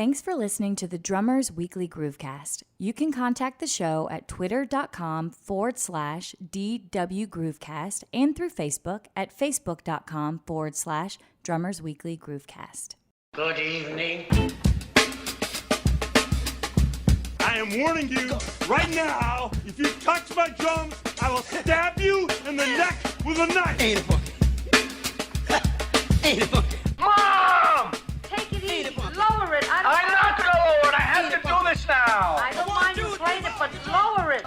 Thanks for listening to the Drummers Weekly Groovecast. You can contact the show at twitter.com/DW Groovecast and through Facebook at facebook.com/Drummers Weekly Groovecast. Good evening. I am warning you right now, if you touch my drums, I will stab you in the neck with a knife. Ain't a bucket. Ain't a bucket. Mom! Take it easy. Lower it. I'm not gonna lower it. I have to do this now. I don't mind you playing it, but lower it.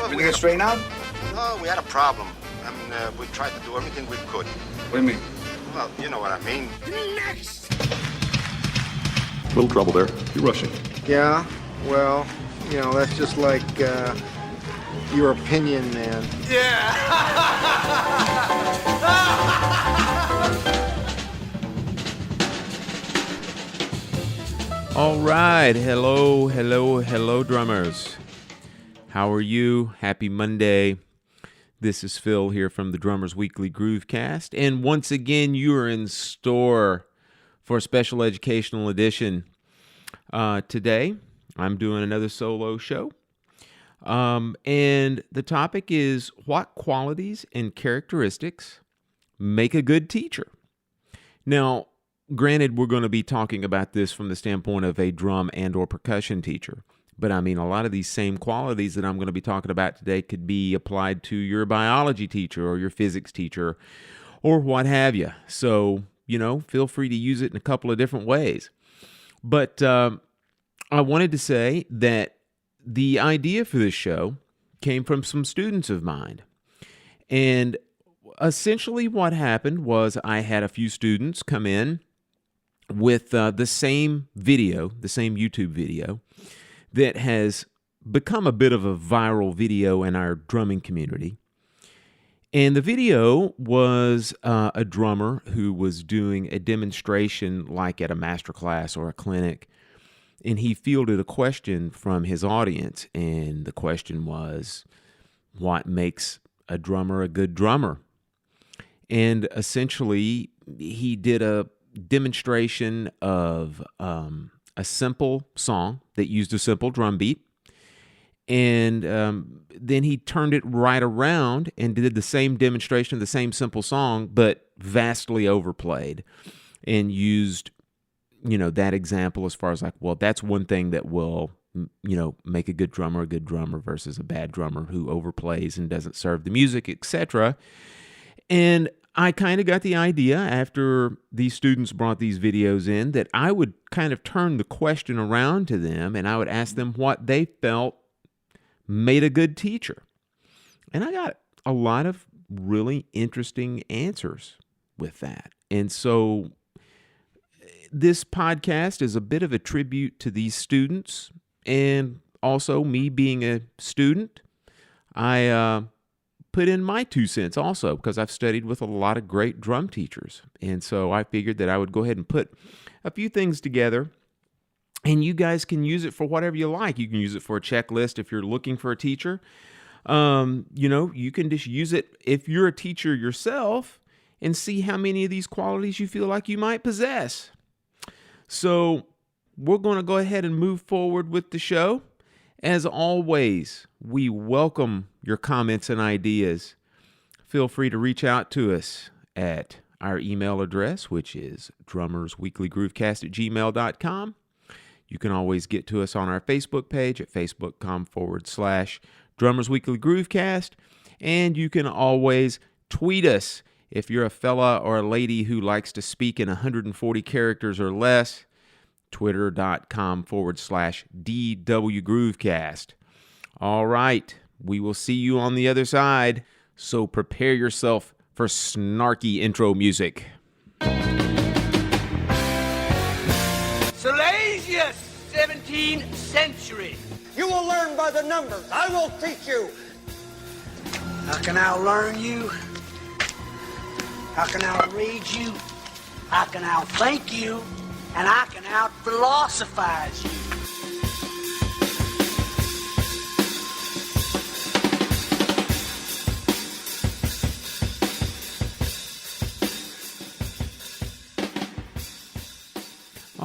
Everything is straightened out? No, we had a problem. I mean, we tried to do everything we could. What do you mean? Well, you know what I mean. Next! Little trouble there. You're rushing. Yeah, well, you know, that's just like your opinion, man. Yeah! All right. Hello, drummers. How are you? Happy Monday. This is Phil here from the Drummers Weekly Groovecast. And once again, you are in store for a special educational edition. Today, I'm doing another solo show. And the topic is what qualities and characteristics make a good teacher. Now, granted, we're going to be talking about this from the standpoint of a drum and or percussion teacher. But I mean, a lot of these same qualities that I'm going to be talking about today could be applied to your biology teacher or your physics teacher or what have you. So, you know, feel free to use it in a couple of different ways. But I wanted to say that the idea for this show came from some students of mine. And essentially what happened was I had a few students come in with the same video, the same YouTube video that has become a bit of a viral video in our drumming community. And the video was a drummer who was doing a demonstration like at a masterclass or a clinic. And he fielded a question from his audience. And the question was, what makes a drummer a good drummer? And essentially, he did a demonstration of a simple song that used a simple drum beat. And then he turned it right around and did the same demonstration of the same simple song, but vastly overplayed and used, you know, that example as far as like, well, that's one thing that will, you know, make a good drummer versus a bad drummer who overplays and doesn't serve the music, etc. And I kind of got the idea after these students brought these videos in that I would kind of turn the question around to them and I would ask them what they felt made a good teacher. And I got a lot of really interesting answers with that. And so this podcast is a bit of a tribute to these students and also me being a student. I put in my 2 cents also because I've studied with a lot of great drum teachers. And so I figured that I would go ahead and put a few things together and you guys can use it for whatever you like. You can use it for a checklist if you're looking for a teacher. You know, you can just use it if you're a teacher yourself and see how many of these qualities you feel like you might possess. So we're going to go ahead and move forward with the show. As always, we welcome your comments and ideas. Feel free to reach out to us at our email address, which is drummersweeklygroovecast@gmail.com. You can always get to us on our Facebook page at facebook.com/Drummers Weekly Groovecast. And you can always tweet us if you're a fella or a lady who likes to speak in 140 characters or less. Twitter.com/DW Groovecast. All right, we will see you on the other side, so prepare yourself for snarky intro music. Silesia, 17th century. You will learn by the numbers. I will teach you. How can I learn you? How can I read you? How can I think you? And I can out-philosophize you.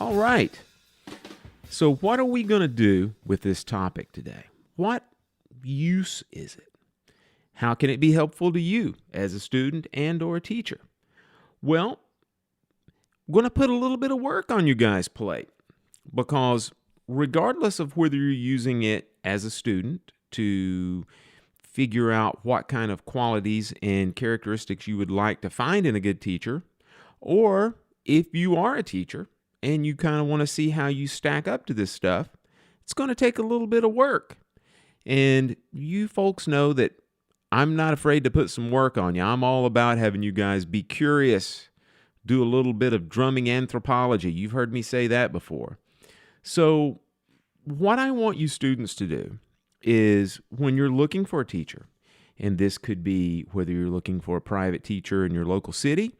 All right. So what are we going to do with this topic today? What use is it? How can it be helpful to you as a student and or a teacher? Well, I'm going to put a little bit of work on you guys' plate, because regardless of whether you're using it as a student to figure out what kind of qualities and characteristics you would like to find in a good teacher, or if you are a teacher and you kind of want to see how you stack up to this stuff, it's going to take a little bit of work. And you folks know that I'm not afraid to put some work on you. I'm all about having you guys be curious, do a little bit of drumming anthropology. You've heard me say that before. So what I want you students to do is, when you're looking for a teacher, and this could be whether you're looking for a private teacher in your local city,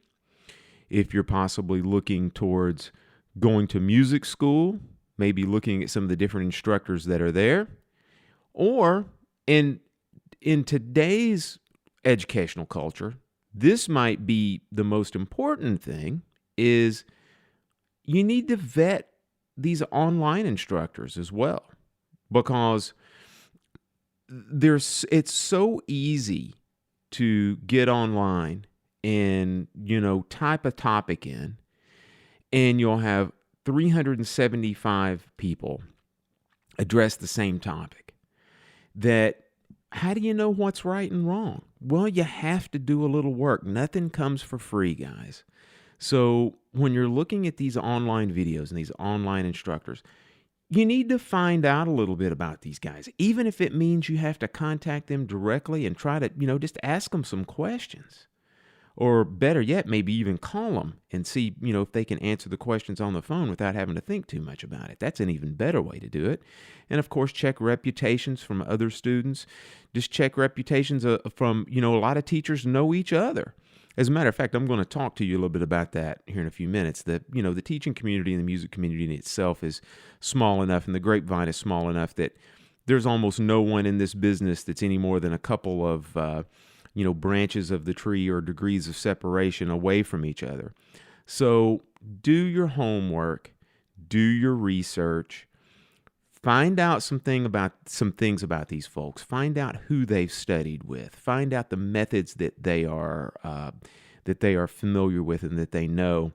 if you're possibly looking towards going to music school, maybe looking at some of the different instructors that are there, or in today's educational culture, this might be the most important thing, is you need to vet these online instructors as well, because it's so easy to get online and, type a topic in, and you'll have 375 people address the same topic. How do you know what's right and wrong? Well, you have to do a little work. Nothing comes for free, guys. So when you're looking at these online videos and these online instructors, you need to find out a little bit about these guys, even if it means you have to contact them directly and try to, just ask them some questions. Or better yet, maybe even call them and see, if they can answer the questions on the phone without having to think too much about it. That's an even better way to do it. And of course, check reputations from other students. Just check reputations from, a lot of teachers know each other. As a matter of fact, I'm going to talk to you a little bit about that here in a few minutes. The teaching community and the music community in itself is small enough, and the grapevine is small enough that there's almost no one in this business that's any more than a couple of branches of the tree or degrees of separation away from each other. So do your homework, do your research, find out some things about these folks, find out who they've studied with, find out the methods that they are familiar with and that they know.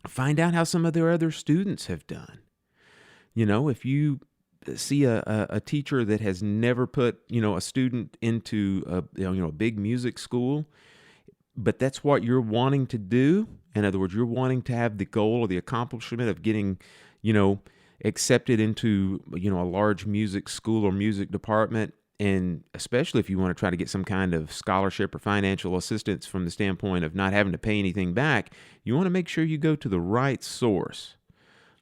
Find out how some of their other students have done. If you see a teacher that has never put, a student into a big music school, but that's what you're wanting to do. In other words, you're wanting to have the goal or the accomplishment of getting, accepted into, a large music school or music department. And especially if you want to try to get some kind of scholarship or financial assistance from the standpoint of not having to pay anything back, you want to make sure you go to the right source.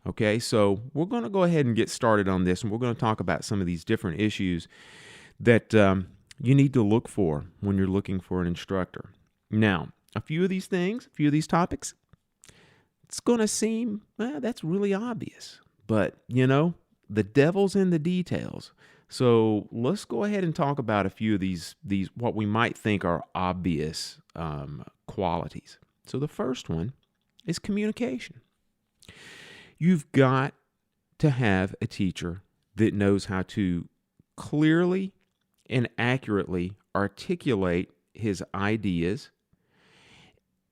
Okay, so we're going to go ahead and get started on this, and we're going to talk about some of these different issues that you need to look for when you're looking for an instructor. Now, a few of these topics, it's going to seem, that's really obvious. But, the devil's in the details. So let's go ahead and talk about a few of these what we might think are obvious qualities. So the first one is communication. You've got to have a teacher that knows how to clearly and accurately articulate his ideas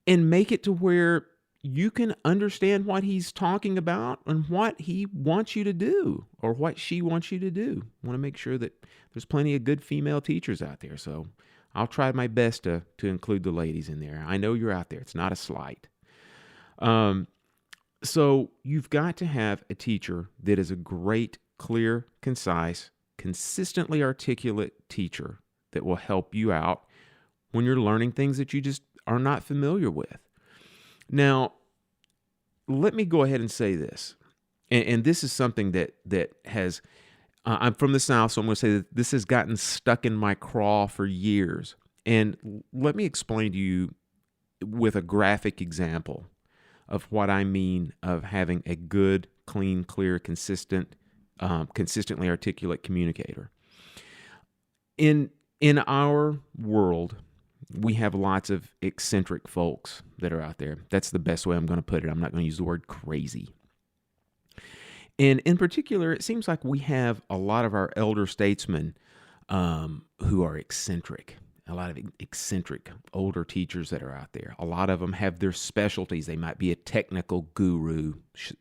and make it to where you can understand what he's talking about and what he wants you to do or what she wants you to do. I want to make sure that there's plenty of good female teachers out there, so I'll try my best to include the ladies in there. I know you're out there. It's not a slight. So you've got to have a teacher that is a great, clear, concise, consistently articulate teacher that will help you out when you're learning things that you just are not familiar with. Now, let me go ahead and say this, and this is something that has, I'm from the South, so I'm going to say that this has gotten stuck in my craw for years. And let me explain to you with a graphic example of what I mean of having a good, clean, clear, consistently articulate communicator. In our world, we have lots of eccentric folks that are out there. That's the best way I'm going to put it. I'm not going to use the word crazy. And in particular, it seems like we have a lot of our elder statesmen who are eccentric. A lot of eccentric older teachers that are out there. A lot of them have their specialties. They might be a technical guru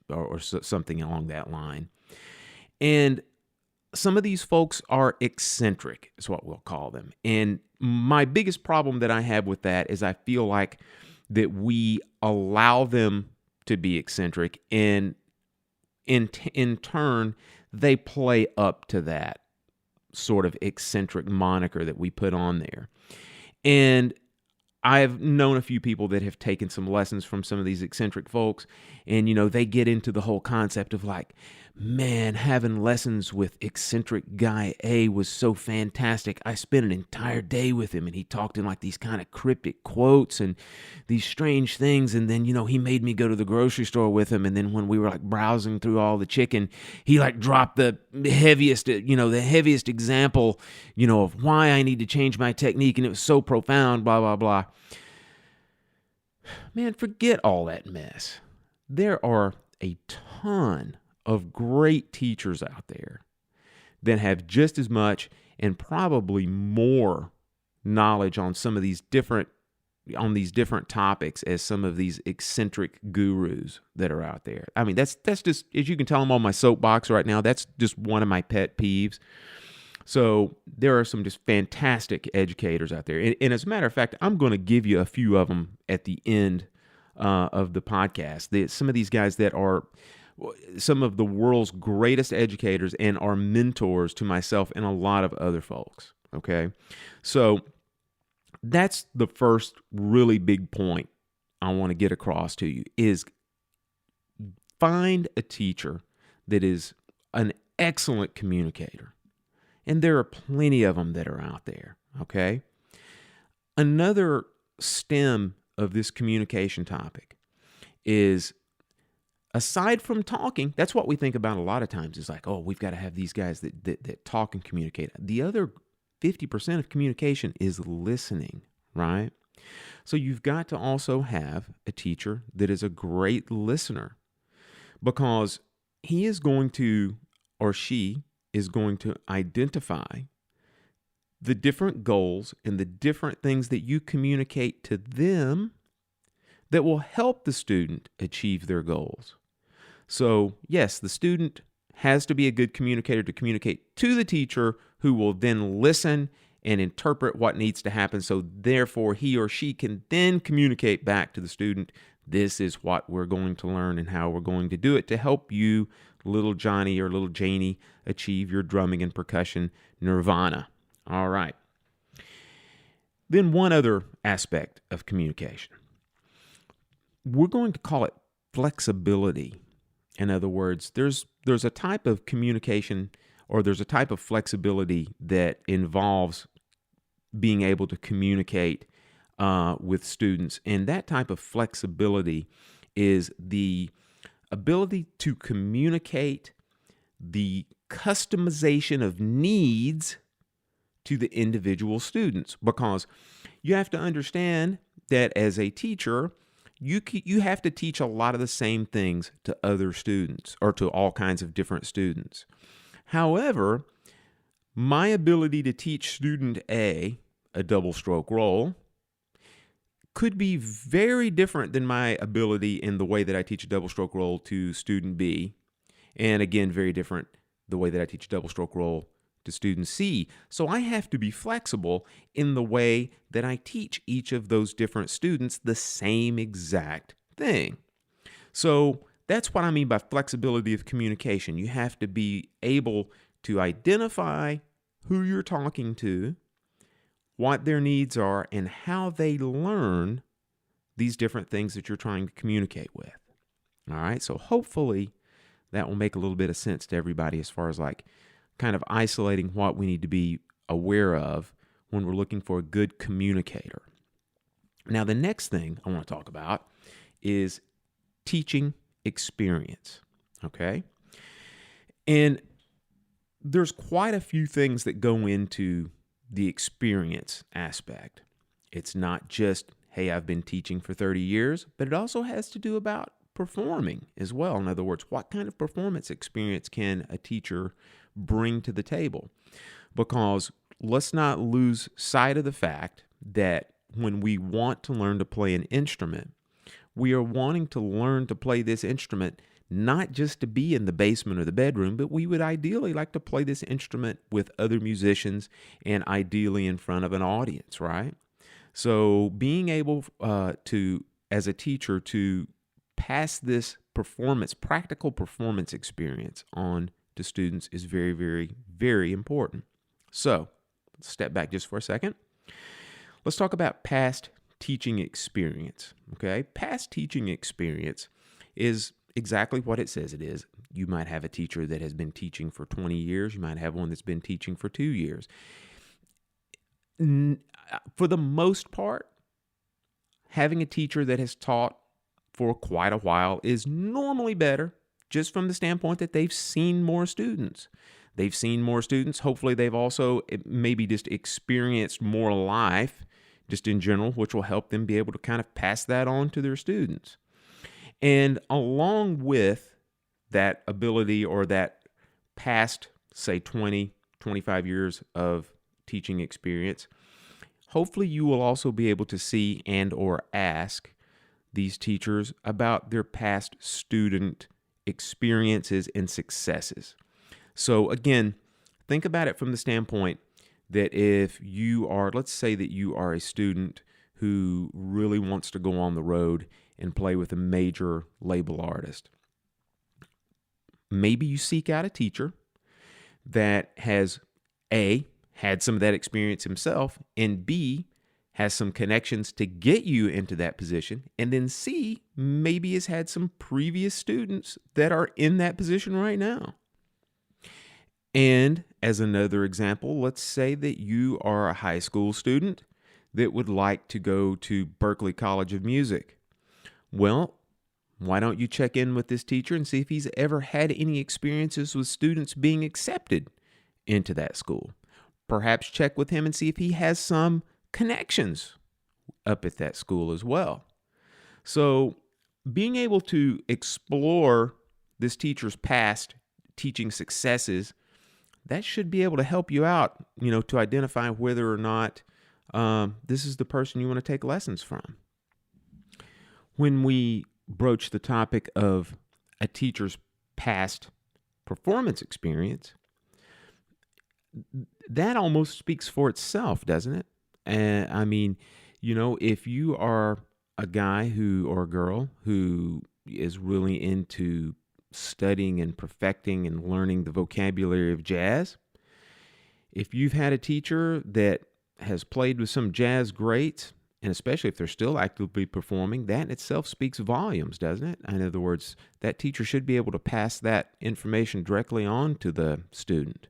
or something along that line. And some of these folks are eccentric, is what we'll call them. And my biggest problem that I have with that is I feel like that we allow them to be eccentric, and in turn, they play up to that sort of eccentric moniker that we put on there. And I've known a few people that have taken some lessons from some of these eccentric folks, and, they get into the whole concept of like, man, having lessons with eccentric guy A was so fantastic. I spent an entire day with him, and he talked in like these kind of cryptic quotes and these strange things. And then, he made me go to the grocery store with him. And then when we were like browsing through all the chicken, he like dropped the heaviest example, of why I need to change my technique. And it was so profound, blah, blah, blah. Man, forget all that mess. There are a ton of great teachers out there that have just as much and probably more knowledge on some of these different topics as some of these eccentric gurus that are out there. I mean, that's just, as you can tell, I'm on my soapbox right now. That's just one of my pet peeves. So there are some just fantastic educators out there. And as a matter of fact, I'm going to give you a few of them at the end of the podcast. Some of these guys that are some of the world's greatest educators and are mentors to myself and a lot of other folks. Okay. So that's the first really big point I want to get across to you is find a teacher that is an excellent communicator. And there are plenty of them that are out there. Okay. Another stem of this communication topic is, aside from talking, that's what we think about a lot of times, is like, oh, we've got to have these guys that talk and communicate. The other 50% of communication is listening, right? So you've got to also have a teacher that is a great listener, because he is going to, or she is going to identify the different goals and the different things that you communicate to them that will help the student achieve their goals. So, yes, the student has to be a good communicator to communicate to the teacher, who will then listen and interpret what needs to happen. So, therefore, he or she can then communicate back to the student, this is what we're going to learn and how we're going to do it to help you, little Johnny or little Janie, achieve your drumming and percussion nirvana. All right. Then one other aspect of communication. We're going to call it flexibility. In other words, there's a type of communication, or there's a type of flexibility that involves being able to communicate with students. And that type of flexibility is the ability to communicate the customization of needs to the individual students. Because you have to understand that as a teacher, you have to teach a lot of the same things to other students, or to all kinds of different students. However, my ability to teach student A a double stroke roll could be very different than my ability in the way that I teach a double stroke roll to student B. And again, very different the way that I teach a double stroke roll to student C. So I have to be flexible in the way that I teach each of those different students the same exact thing. So that's what I mean by flexibility of communication. You have to be able to identify who you're talking to, what their needs are, and how they learn these different things that you're trying to communicate with. All right, so hopefully that will make a little bit of sense to everybody as far as like kind of isolating what we need to be aware of when we're looking for a good communicator. Now, the next thing I want to talk about is teaching experience, okay? And there's quite a few things that go into the experience aspect. It's not just, hey, I've been teaching for 30 years, but it also has to do about performing as well. In other words, what kind of performance experience can a teacher bring to the table? Because let's not lose sight of the fact that when we want to learn to play an instrument, we are wanting to learn to play this instrument not just to be in the basement or the bedroom, but we would ideally like to play this instrument with other musicians and ideally in front of an audience, right? So being able to, as a teacher, to pass this practical performance experience on to students is very, very, very important. So let's step back just for a second. Let's talk about past teaching experience, okay? Past teaching experience is exactly what it says it is. You might have a teacher that has been teaching for 20 years. You might have one that's been teaching for 2 years. For the most part, having a teacher that has taught for quite a while is normally better, just from the standpoint that they've seen more students. They've seen more students. Hopefully, they've also maybe just experienced more life just in general, which will help them be able to kind of pass that on to their students. And along with that ability or that past, say, 20, 25 years of teaching experience, hopefully you will also be able to see and or ask these teachers about their past student experiences and successes. So again, think about it from the standpoint that if you are, let's say that you are a student who really wants to go on the road and play with a major label artist. Maybe you seek out a teacher that has A, had some of that experience himself, and B, has some connections to get you into that position, and then C, maybe has had some previous students that are in that position right now. And as another example, let's say that you are a high school student that would like to go to Berklee College of Music. Well, why don't you check in with this teacher and see if he's ever had any experiences with students being accepted into that school? Perhaps check with him and see if he has some connections up at that school as well. So being able to explore this teacher's past teaching successes, that should be able to help you out, to identify whether or not this is the person you want to take lessons from. When we broach the topic of a teacher's past performance experience, that almost speaks for itself, doesn't it? If you are a guy or a girl who is really into studying and perfecting and learning the vocabulary of jazz, if you've had a teacher that has played with some jazz greats, and especially if they're still actively performing, that in itself speaks volumes, doesn't it? In other words, that teacher should be able to pass that information directly on to the student.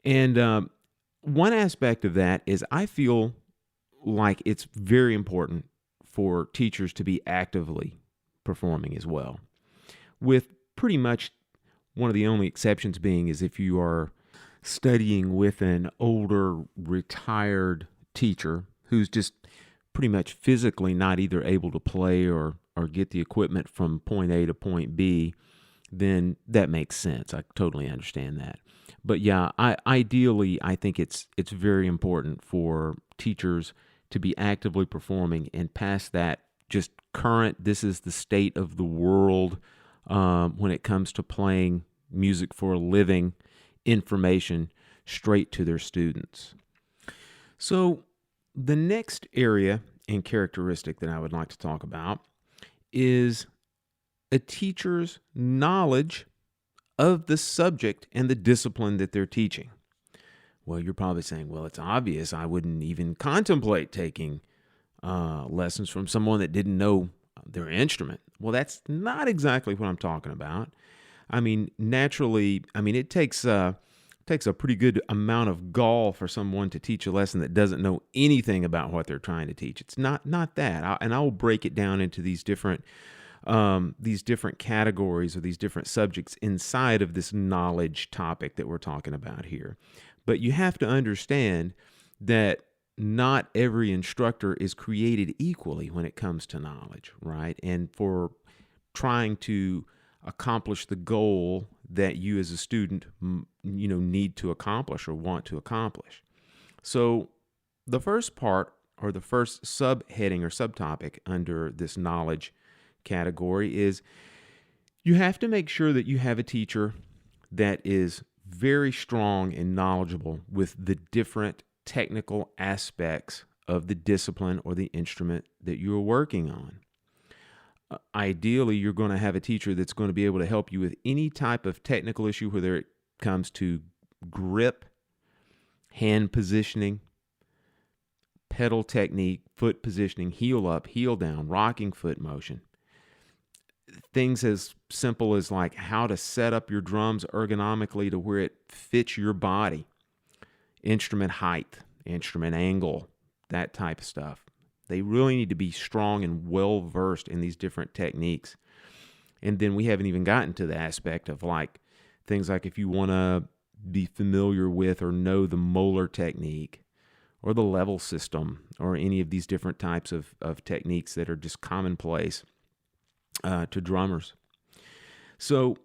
And one aspect of that is I feel like it's very important for teachers to be actively performing as well, with pretty much one of the only exceptions being is if you are studying with an older retired teacher who's just pretty much physically not either able to play or get the equipment from point A to point B, then that makes sense. I totally understand that. But yeah, ideally, I think it's very important for teachers to be actively performing and pass that just current, this is the state of the world when it comes to playing music for a living information straight to their students. So the next area and characteristic that I would like to talk about is a teacher's knowledge of the subject and the discipline that they're teaching. Well, you're probably saying, well, it's obvious. I wouldn't even contemplate taking lessons from someone that didn't know their instrument. Well, that's not exactly what I'm talking about. Naturally, it takes a pretty good amount of gall for someone to teach a lesson that doesn't know anything about what they're trying to teach. It's not that. I will break it down into these different categories or these different subjects inside of this knowledge topic that we're talking about here. But you have to understand that not every instructor is created equally when it comes to knowledge, right? And for trying to accomplish the goal that you as a student, need to accomplish or want to accomplish. So the first part, or the first subheading or subtopic under this knowledge category, is you have to make sure that you have a teacher that is very strong and knowledgeable with the different technical aspects of the discipline or the instrument that you're working on. Ideally, you're going to have a teacher that's going to be able to help you with any type of technical issue, whether it comes to grip, hand positioning, pedal technique, foot positioning, heel up, heel down, rocking foot motion. Things as simple as like how to set up your drums ergonomically to where it fits your body, instrument height, instrument angle, that type of stuff. They really need to be strong and well-versed in these different techniques. And then we haven't even gotten to the aspect of like things like if you want to be familiar with or know the Moeller technique or the level system or any of these different types of techniques that are just commonplace to drummers. So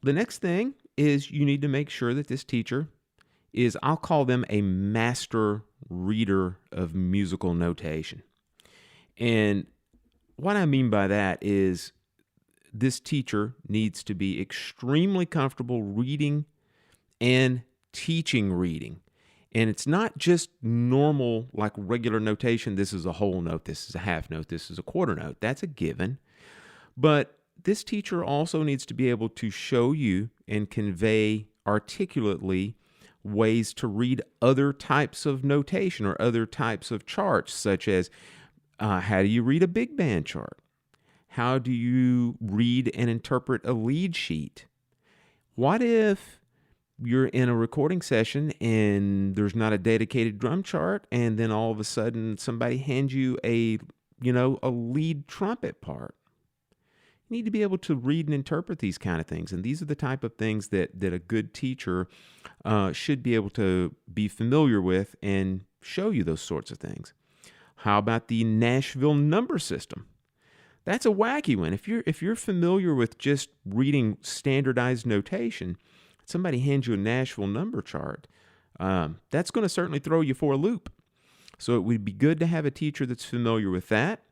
the next thing is you need to make sure that this teacher is, I'll call them a master reader of musical notation. And what I mean by that is this teacher needs to be extremely comfortable reading and teaching reading. And it's not just normal, like regular notation. This is a whole note. This is a half note. This is a quarter note. That's a given. But this teacher also needs to be able to show you and convey articulately ways to read other types of notation or other types of charts, such as how do you read a big band chart? How do you read and interpret a lead sheet? What if you're in a recording session and there's not a dedicated drum chart, and then all of a sudden somebody hands you a lead trumpet part? You need to be able to read and interpret these kind of things. And these are the type of things that a good teacher should be able to be familiar with and show you those sorts of things. How about the Nashville number system? That's a wacky one. If you're familiar with just reading standardized notation, somebody hands you a Nashville number chart, that's going to certainly throw you for a loop. So it would be good to have a teacher that's familiar with that.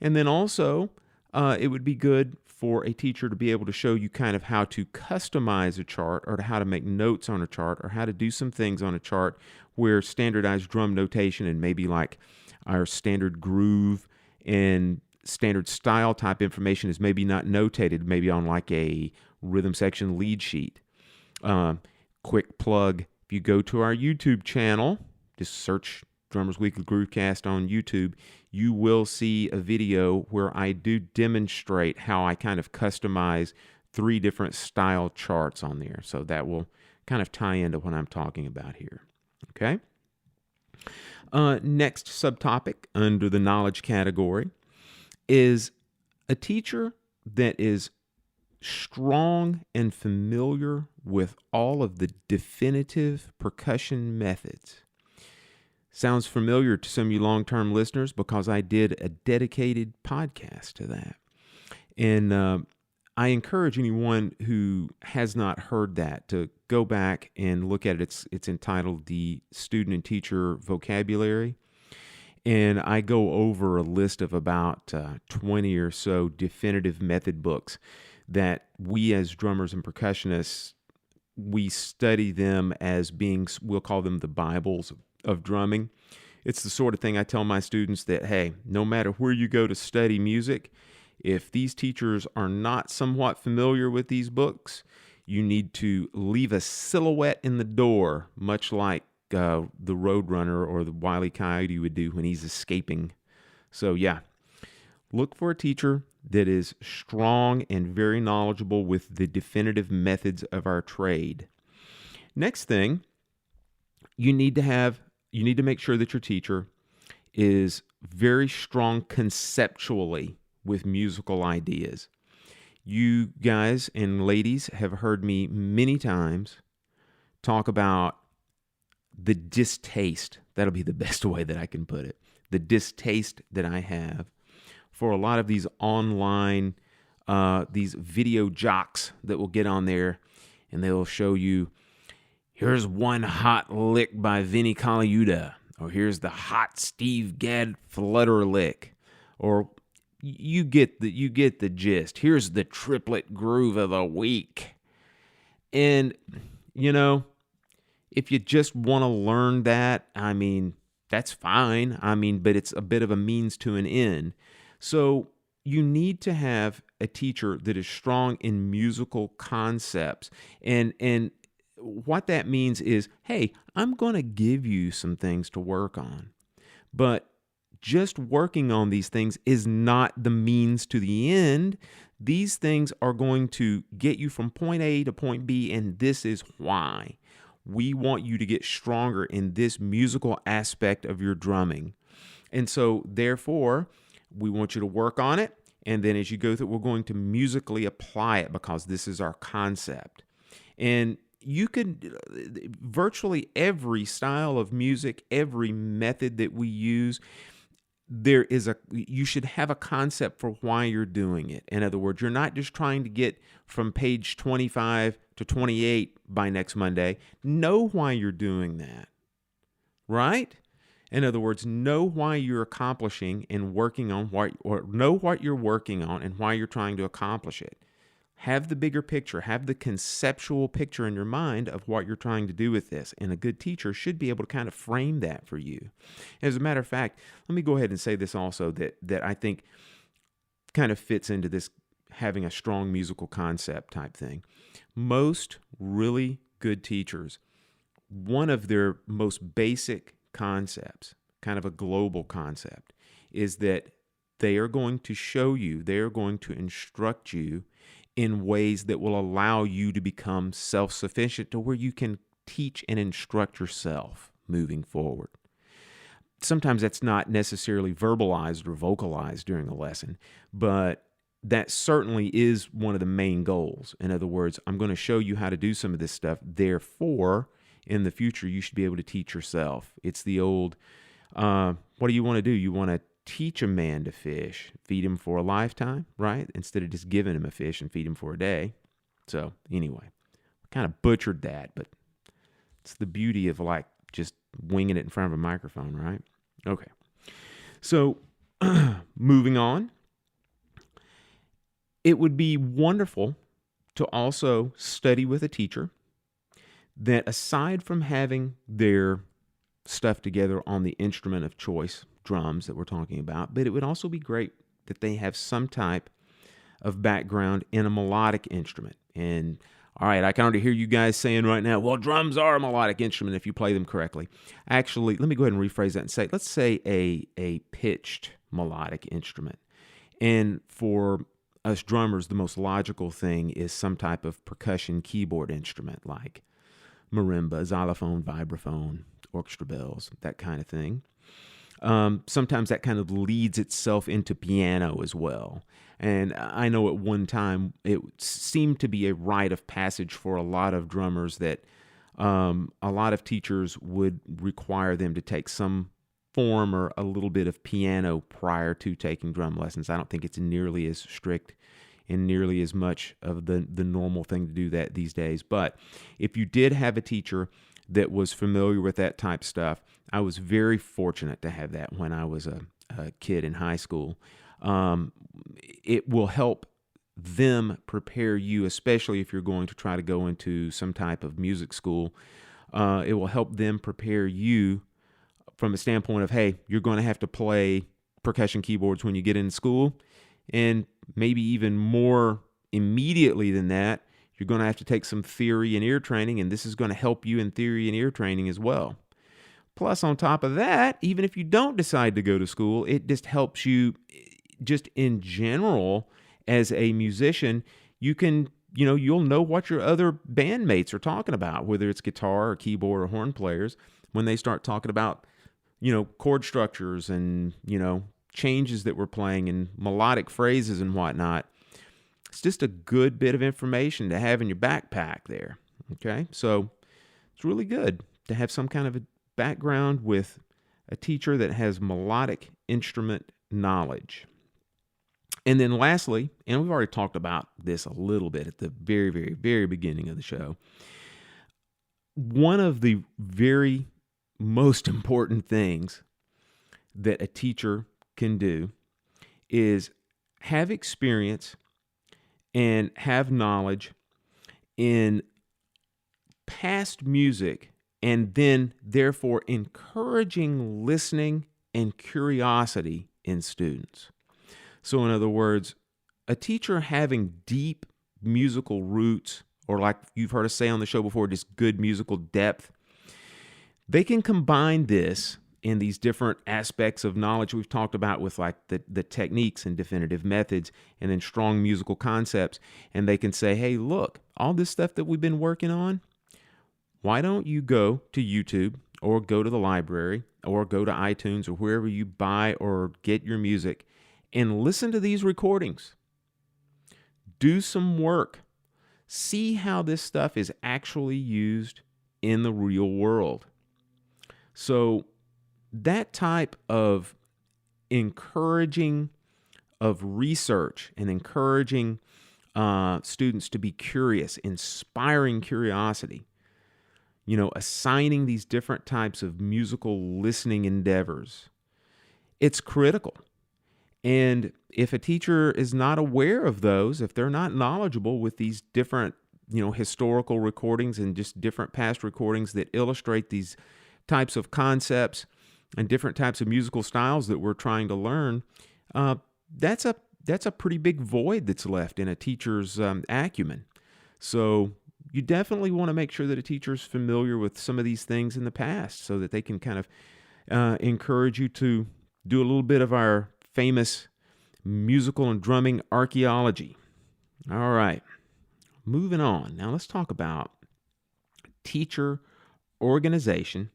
And then also, it would be good for a teacher to be able to show you kind of how to customize a chart, or how to make notes on a chart, or how to do some things on a chart where standardized drum notation and maybe like our standard groove and standard style type information is maybe not notated, maybe on like a rhythm section lead sheet. Quick plug, if you go to our YouTube channel, just search Drummers Weekly Groovecast on YouTube, you will see a video where I do demonstrate how I kind of customize 3 different style charts on there. So that will kind of tie into what I'm talking about here. Okay? Next subtopic under the knowledge category is a teacher that is strong and familiar with all of the definitive percussion methods. Sounds familiar to some of you long-term listeners because I did a dedicated podcast to that. And I encourage anyone who has not heard that to go back and look at it. It's entitled The Student and Teacher Vocabulary. And I go over a list of about 20 or so definitive method books that we as drummers and percussionists, we study them as being, we'll call them the Bibles of drumming. It's the sort of thing I tell my students that, hey, no matter where you go to study music, if these teachers are not somewhat familiar with these books, you need to leave a silhouette in the door, much like the Roadrunner or the Wile E. Coyote would do when he's escaping. So yeah, look for a teacher that is strong and very knowledgeable with the definitive methods of our trade. Next thing, you need to make sure that your teacher is very strong conceptually with musical ideas. You guys and ladies have heard me many times talk about the distaste. That'll be the best way that I can put it. The distaste that I have for a lot of these online these video jocks that will get on there and they'll show you, here's one hot lick by Vinnie Colaiuta, or here's the hot Steve Gadd flutter lick, or you get the gist. Here's the triplet groove of the week. And, you know, if you just want to learn that, I mean, that's fine. I mean, but it's a bit of a means to an end. So you need to have a teacher that is strong in musical concepts. And what that means is, hey, I'm going to give you some things to work on. But just working on these things is not the means to the end. These things are going to get you from point A to point B, and this is why. We want you to get stronger in this musical aspect of your drumming. And so, therefore, we want you to work on it, and then as you go through, we're going to musically apply it because this is our concept. And you could, virtually every style of music, every method that we use, you should have a concept for why you're doing it. In other words, you're not just trying to get from page 25 to 28 by next Monday. Know why you're doing that, right? In other words, know why you're accomplishing and working on know what you're working on and why you're trying to accomplish it. Have the bigger picture, have the conceptual picture in your mind of what you're trying to do with this. And a good teacher should be able to kind of frame that for you. As a matter of fact, let me go ahead and say this also that I think kind of fits into this having a strong musical concept type thing. Most really good teachers, one of their most basic concepts, kind of a global concept, is that they are going to show you, they are going to instruct you in ways that will allow you to become self-sufficient to where you can teach and instruct yourself moving forward. Sometimes that's not necessarily verbalized or vocalized during a lesson, but that certainly is one of the main goals. In other words, I'm going to show you how to do some of this stuff. Therefore, in the future, you should be able to teach yourself. It's the old, what do you want to do? You want to teach a man to fish, feed him for a lifetime, right? Instead of just giving him a fish and feed him for a day. So anyway, I kind of butchered that, but it's the beauty of like just winging it in front of a microphone, right? Okay. So moving on, it would be wonderful to also study with a teacher that, aside from having their stuff together on the instrument of choice, drums that we're talking about, but it would also be great that they have some type of background in a melodic instrument. And all right, I can already hear you guys saying right now, well, drums are a melodic instrument if you play them correctly. Actually, let me go ahead and rephrase that and say, let's say a pitched melodic instrument. And for us drummers, the most logical thing is some type of percussion keyboard instrument like marimba, xylophone, vibraphone, orchestra bells, that kind of thing. Sometimes that kind of leads itself into piano as well. And I know at one time it seemed to be a rite of passage for a lot of drummers that a lot of teachers would require them to take some form or a little bit of piano prior to taking drum lessons. I don't think it's nearly as strict and nearly as much of the normal thing to do that these days. But if you did have a teacher that was familiar with that type stuff, I was very fortunate to have that when I was a kid in high school. It will help them prepare you, especially if you're going to try to go into some type of music school. It will help them prepare you from a standpoint of, hey, you're going to have to play percussion keyboards when you get into school. And maybe even more immediately than that, you're going to have to take some theory and ear training, and this is going to help you in theory and ear training as well. Plus, on top of that, even if you don't decide to go to school, it just helps you just in general as a musician. You'll know what your other bandmates are talking about, whether it's guitar or keyboard or horn players, when they start talking about, chord structures and, changes that we're playing and melodic phrases and whatnot. It's just a good bit of information to have in your backpack there. Okay, so it's really good to have some kind of a background with a teacher that has melodic instrument knowledge. And then lastly, and we've already talked about this a little bit at the very, very, very beginning of the show, one of the very most important things that a teacher can do is have experience and have knowledge in past music, and then therefore encouraging listening and curiosity in students. So in other words, a teacher having deep musical roots, or like you've heard us say on the show before, just good musical depth, they can combine this in these different aspects of knowledge we've talked about with like the techniques and definitive methods and then strong musical concepts. And they can say, hey, look, all this stuff that we've been working on, why don't you go to YouTube or go to the library or go to iTunes or wherever you buy or get your music and listen to these recordings. Do some work. See how this stuff is actually used in the real world. So that type of encouraging of research and encouraging students to be curious, inspiring curiosity, assigning these different types of musical listening endeavors, it's critical. And if a teacher is not aware of those, if they're not knowledgeable with these different, historical recordings and just different past recordings that illustrate these types of concepts and different types of musical styles that we're trying to learn, that's a pretty big void that's left in a teacher's acumen. So you definitely want to make sure that a teacher's familiar with some of these things in the past so that they can kind of encourage you to do a little bit of our famous musical and drumming archaeology. All right, moving on. Now let's talk about teacher organization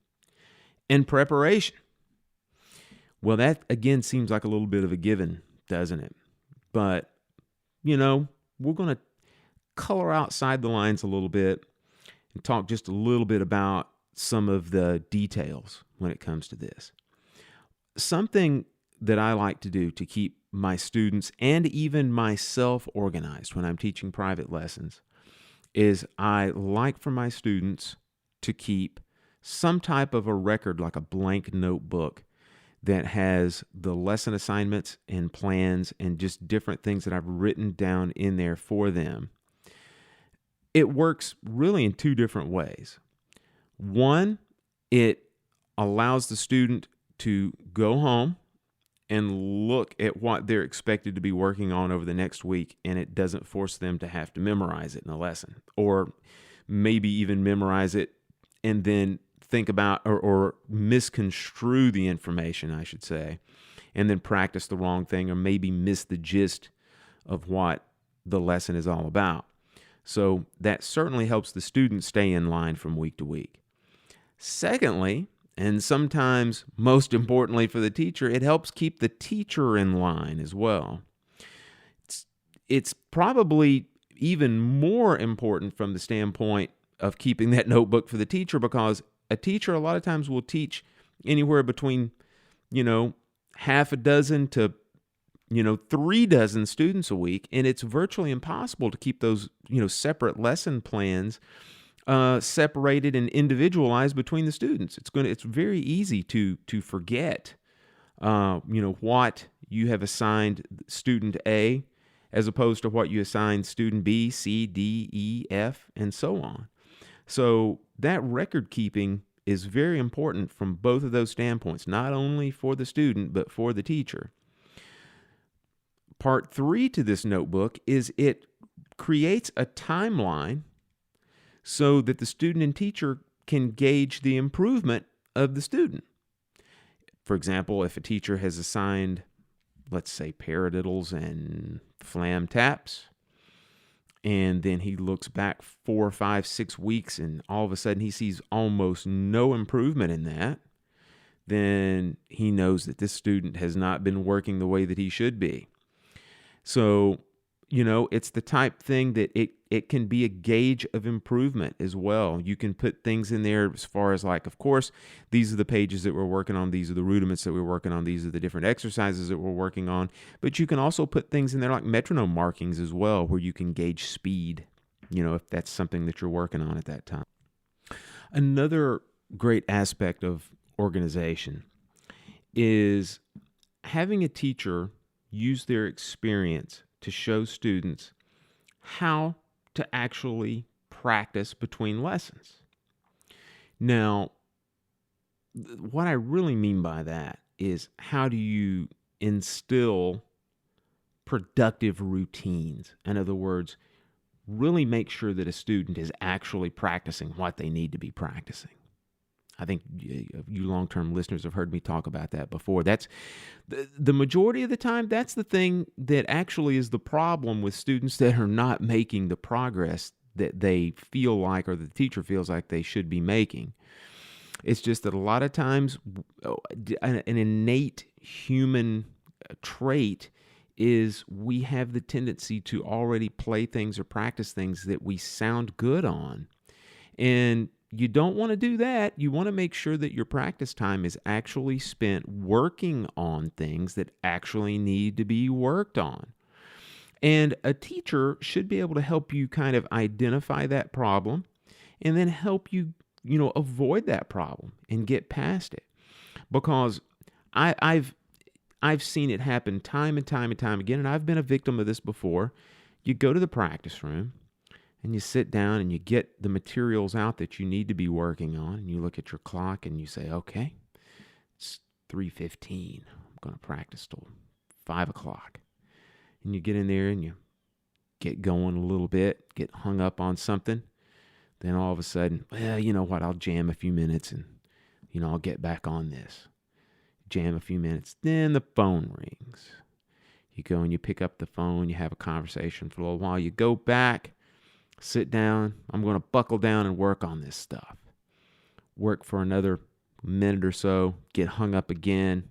and preparation. Well, that again seems like a little bit of a given, doesn't it? But, we're going to color outside the lines a little bit and talk just a little bit about some of the details when it comes to this. Something that I like to do to keep my students and even myself organized when I'm teaching private lessons is I like for my students to keep some type of a record, like a blank notebook that has the lesson assignments and plans and just different things that I've written down in there for them. It works really in two different ways. One, it allows the student to go home and look at what they're expected to be working on over the next week, and it doesn't force them to have to memorize it in a lesson, or maybe even memorize it and then think about or misconstrue the information, I should say, and then practice the wrong thing or maybe miss the gist of what the lesson is all about. So that certainly helps the student stay in line from week to week. Secondly, and sometimes most importantly for the teacher, it helps keep the teacher in line as well. It's probably even more important from the standpoint of keeping that notebook for the teacher, because a teacher a lot of times will teach anywhere between, half a dozen to, 3 dozen students a week, and it's virtually impossible to keep those, separate lesson plans separated and individualized between the students. It's very easy to forget, what you have assigned student A as opposed to what you assigned student B, C, D, E, F, and so on. So that record keeping is very important from both of those standpoints, not only for the student, but for the teacher. Part 3 to this notebook is it creates a timeline so that the student and teacher can gauge the improvement of the student. For example, if a teacher has assigned, let's say, paradiddles and flam taps, and then he looks back 4, 5, 6 weeks, and all of a sudden he sees almost no improvement in that, then he knows that this student has not been working the way that he should be. So, It's the type thing that it can be a gauge of improvement as well. You can put things in there as far as like, of course, these are the pages that we're working on. These are the rudiments that we're working on. These are the different exercises that we're working on. But you can also put things in there like metronome markings as well, where you can gauge speed, if that's something that you're working on at that time. Another great aspect of organization is having a teacher use their experience to show students how to actually practice between lessons. Now, what I really mean by that is, how do you instill productive routines? In other words, really make sure that a student is actually practicing what they need to be practicing. I think you long-term listeners have heard me talk about that before. That's the majority of the time, that's the thing that actually is the problem with students that are not making the progress that they feel like, or the teacher feels like they should be making. It's just that a lot of times an innate human trait is we have the tendency to already play things or practice things that we sound good on. And you don't want to do that. You want to make sure that your practice time is actually spent working on things that actually need to be worked on. And a teacher should be able to help you kind of identify that problem and then help you, avoid that problem and get past it. Because I've seen it happen time and time and time again, and I've been a victim of this before. You go to the practice room, and you sit down and you get the materials out that you need to be working on, and you look at your clock and you say, okay, it's 3:15. I'm going to practice till 5 o'clock. And you get in there and you get going a little bit, get hung up on something. Then all of a sudden, well, you know what, I'll jam a few minutes and, I'll get back on this. Jam a few minutes. Then the phone rings. You go and you pick up the phone, you have a conversation for a little while. You go back, sit down. I'm going to buckle down and work on this stuff. Work for another minute or so. Get hung up again.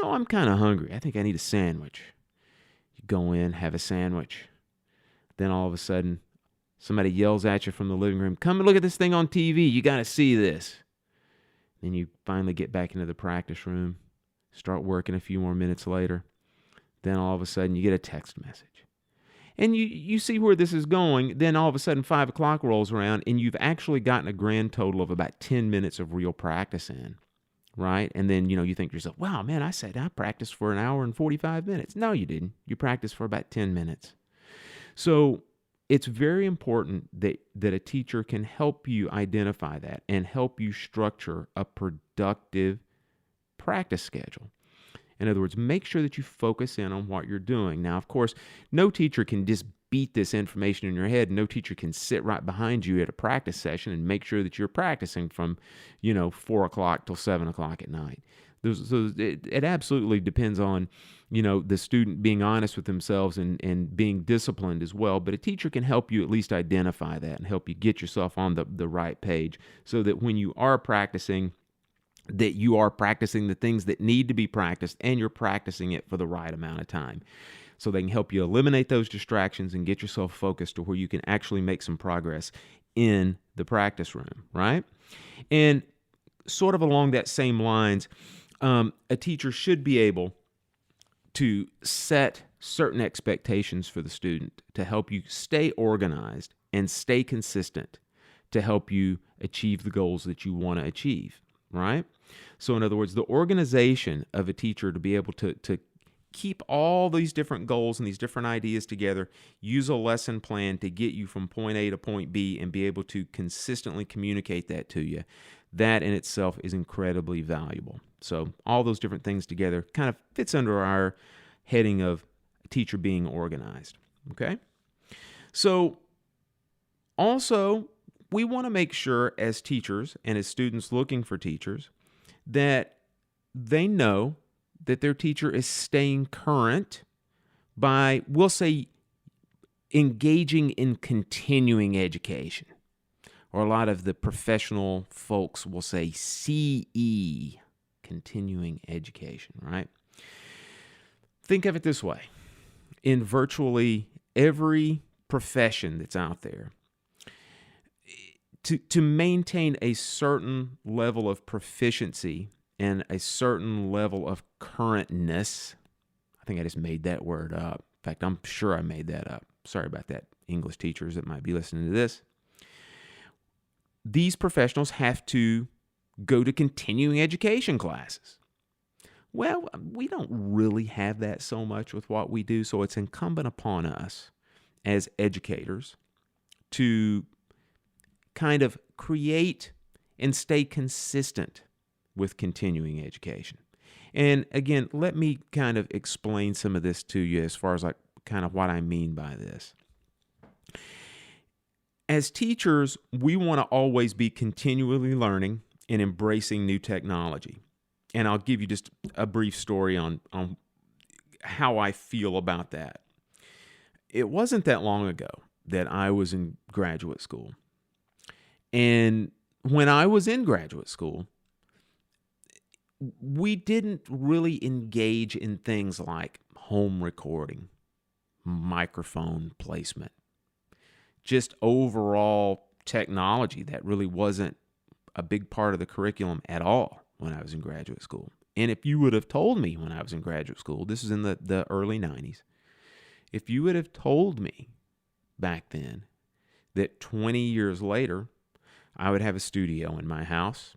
I'm kind of hungry. I think I need a sandwich. You go in, have a sandwich. Then all of a sudden, somebody yells at you from the living room, come and look at this thing on TV. You got to see this. Then you finally get back into the practice room, start working a few more minutes later. Then all of a sudden, you get a text message. And you see where this is going. Then all of a sudden 5 o'clock rolls around and you've actually gotten a grand total of about 10 minutes of real practice in, right? And then, you think to yourself, wow, man, I said I practiced for an hour and 45 minutes. No, you didn't. You practiced for about 10 minutes. So it's very important that a teacher can help you identify that and help you structure a productive practice schedule. In other words, make sure that you focus in on what you're doing. Now, of course, no teacher can just beat this information in your head. No teacher can sit right behind you at a practice session and make sure that you're practicing from, 4 o'clock till 7 o'clock at night. So it absolutely depends on, the student being honest with themselves and being disciplined as well. But a teacher can help you at least identify that and help you get yourself on the right page so that when you are practicing, that you are practicing the things that need to be practiced and you're practicing it for the right amount of time. So they can help you eliminate those distractions and get yourself focused to where you can actually make some progress in the practice room, right? And sort of along that same lines, a teacher should be able to set certain expectations for the student to help you stay organized and stay consistent to help you achieve the goals that you want to achieve, right? So in other words, the organization of a teacher to be able to keep all these different goals and these different ideas together, use a lesson plan to get you from point A to point B and be able to consistently communicate that to you, that in itself is incredibly valuable. So all those different things together kind of fits under our heading of a teacher being organized, okay? So also, we want to make sure as teachers and as students looking for teachers that they know that their teacher is staying current by, we'll say, engaging in continuing education. Or a lot of the professional folks will say CE, continuing education, right? Think of it this way. In virtually every profession that's out there, to maintain a certain level of proficiency and a certain level of currentness. I think I just made that word up. In fact, I'm sure I made that up. Sorry about that, English teachers that might be listening to this. These professionals have to go to continuing education classes. Well, we don't really have that so much with what we do, so it's incumbent upon us as educators to kind of create and stay consistent with continuing education. And again, let me kind of explain some of this to you as far as like kind of what I mean by this. As teachers, we want to always be continually learning and embracing new technology. And I'll give you just a brief story on how I feel about that. It wasn't that long ago that I was in graduate school. And when I was in graduate school, we didn't really engage in things like home recording, microphone placement, just overall technology. That really wasn't a big part of the curriculum at all when I was in graduate school. And if you would have told me when I was in graduate school, this is in the early 90s, if you would have told me back then that 20 years later, I would have a studio in my house,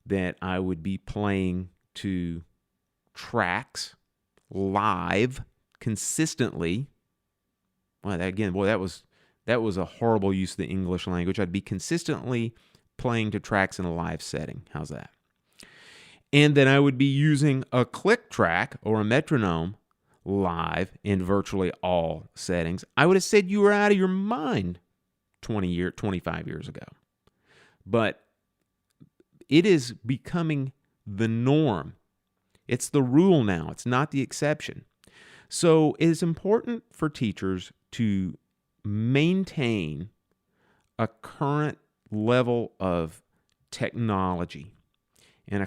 that I would be playing to tracks live consistently. Well, that was a horrible use of the English language. I'd be consistently playing to tracks in a live setting. How's that? And then I would be using a click track or a metronome live in virtually all settings. I would have said you were out of your mind 25 years ago. But it is becoming the norm. It's the rule now. It's not the exception. So it is important for teachers to maintain a current level of technology and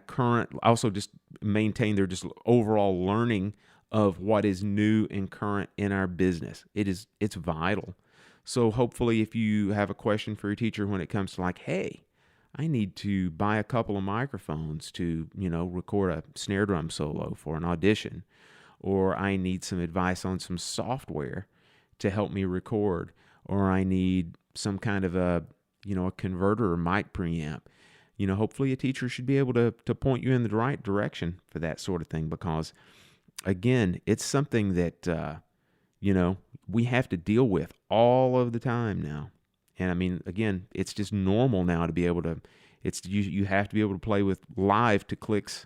also just maintain their just overall learning of what is new and current in our business. It's vital. So hopefully if you have a question for your teacher when it comes to like, hey, I need to buy a couple of microphones to, record a snare drum solo for an audition, or I need some advice on some software to help me record, or I need some kind of a converter or mic preamp. Hopefully a teacher should be able to point you in the right direction for that sort of thing, because again, it's something that, we have to deal with all of the time now. And I mean, again, it's just normal now to be able to, you have to be able to play with live to clicks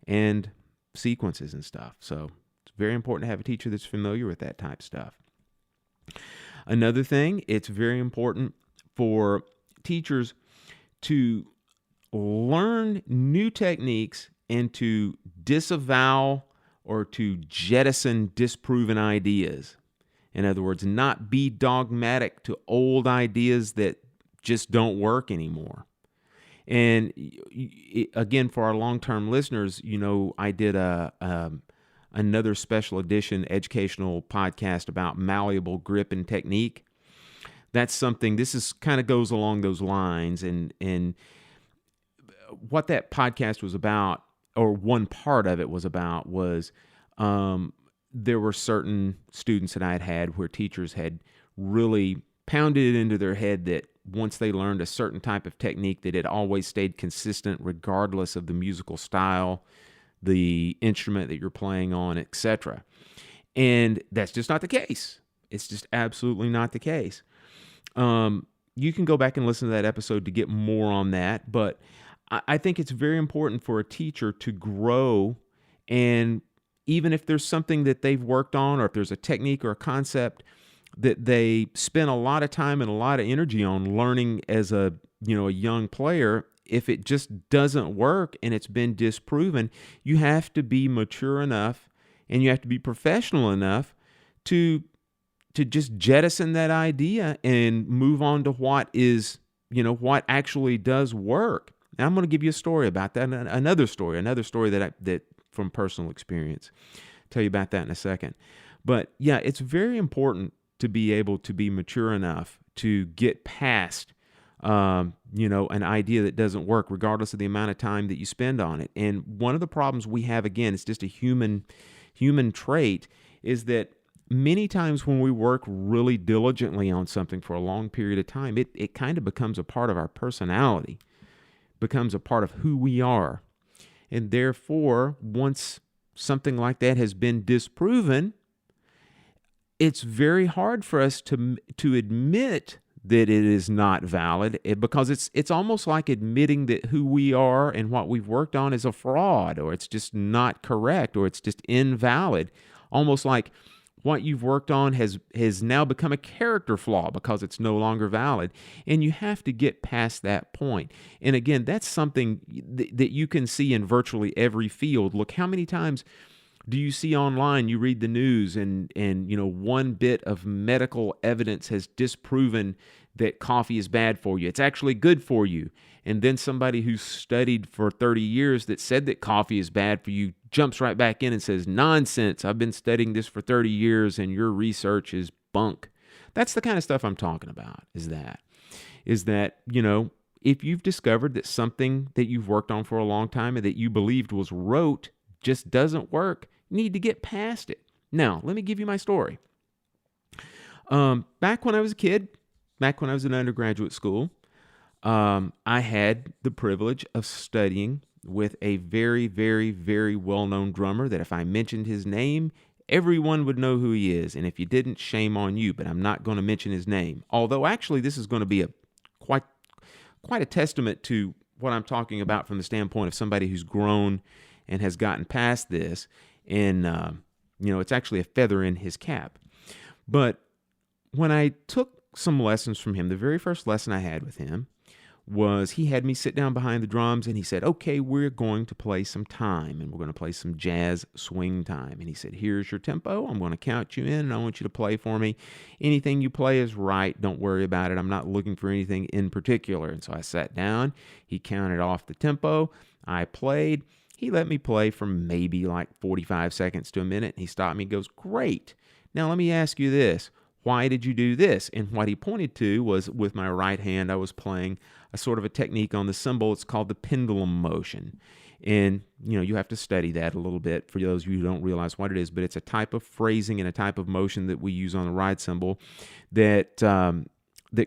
and sequences and stuff. So it's very important to have a teacher that's familiar with that type of stuff. Another thing, it's very important for teachers to learn new techniques and to disavow or to jettison disproven ideas. In other words, not be dogmatic to old ideas that just don't work anymore. And again, for our long-term listeners, I did another special edition educational podcast about malleable grip and technique. That's something, this kind of goes along those lines. And what that podcast was about, or one part of it was about, was there were certain students that I had where teachers had really pounded it into their head that once they learned a certain type of technique, that it always stayed consistent regardless of the musical style, the instrument that you're playing on, etc. And that's just not the case. It's just absolutely not the case. You can go back and listen to that episode to get more on that, but I think it's very important for a teacher to grow, and even if there's something that they've worked on, or if there's a technique or a concept that they spend a lot of time and a lot of energy on learning as a young player, if it just doesn't work and it's been disproven, you have to be mature enough and you have to be professional enough to just jettison that idea and move on to what is, what actually does work. And I'm going to give you a story about that, another story that from personal experience. I'll tell you about that in a second. But yeah, it's very important to be able to be mature enough to get past an idea that doesn't work, regardless of the amount of time that you spend on it. And one of the problems we have, again, it's just a human trait, is that many times when we work really diligently on something for a long period of time, it kind of becomes a part of our personality, becomes a part of who we are. And therefore, once something like that has been disproven, it's very hard for us to admit that it is not valid, because it's almost like admitting that who we are and what we've worked on is a fraud, or it's just not correct, or it's just invalid. Almost like what you've worked on has now become a character flaw because it's no longer valid. And you have to get past that point. And again, that's something that you can see in virtually every field. Look, how many times do you see online, you read the news, and one bit of medical evidence has disproven that coffee is bad for you. It's actually good for you. And then somebody who's studied for 30 years that said that coffee is bad for you jumps right back in and says, nonsense, I've been studying this for 30 years and your research is bunk. That's the kind of stuff I'm talking about, is that, if you've discovered that something that you've worked on for a long time and that you believed was rote just doesn't work, you need to get past it. Now, let me give you my story. Back when I was a kid, back when I was in undergraduate school, I had the privilege of studying with a very, very, very well-known drummer that if I mentioned his name, everyone would know who he is. And if you didn't, shame on you, but I'm not going to mention his name. Although actually this is going to be quite a testament to what I'm talking about from the standpoint of somebody who's grown and has gotten past this. And, it's actually a feather in his cap. But when I took some lessons from him, the very first lesson I had with him was he had me sit down behind the drums and he said, okay, we're going to play some time and we're going to play some jazz swing time. And he said, here's your tempo. I'm going to count you in and I want you to play for me. Anything you play is right. Don't worry about it. I'm not looking for anything in particular. And so I sat down. He counted off the tempo. I played. He let me play for maybe like 45 seconds to a minute. He stopped me and goes, great. Now let me ask you this. Why did you do this? And what he pointed to was with my right hand, I was playing a sort of a technique on the cymbal. It's called the pendulum motion. And, you have to study that a little bit for those of you who don't realize what it is, but it's a type of phrasing and a type of motion that we use on the ride cymbal that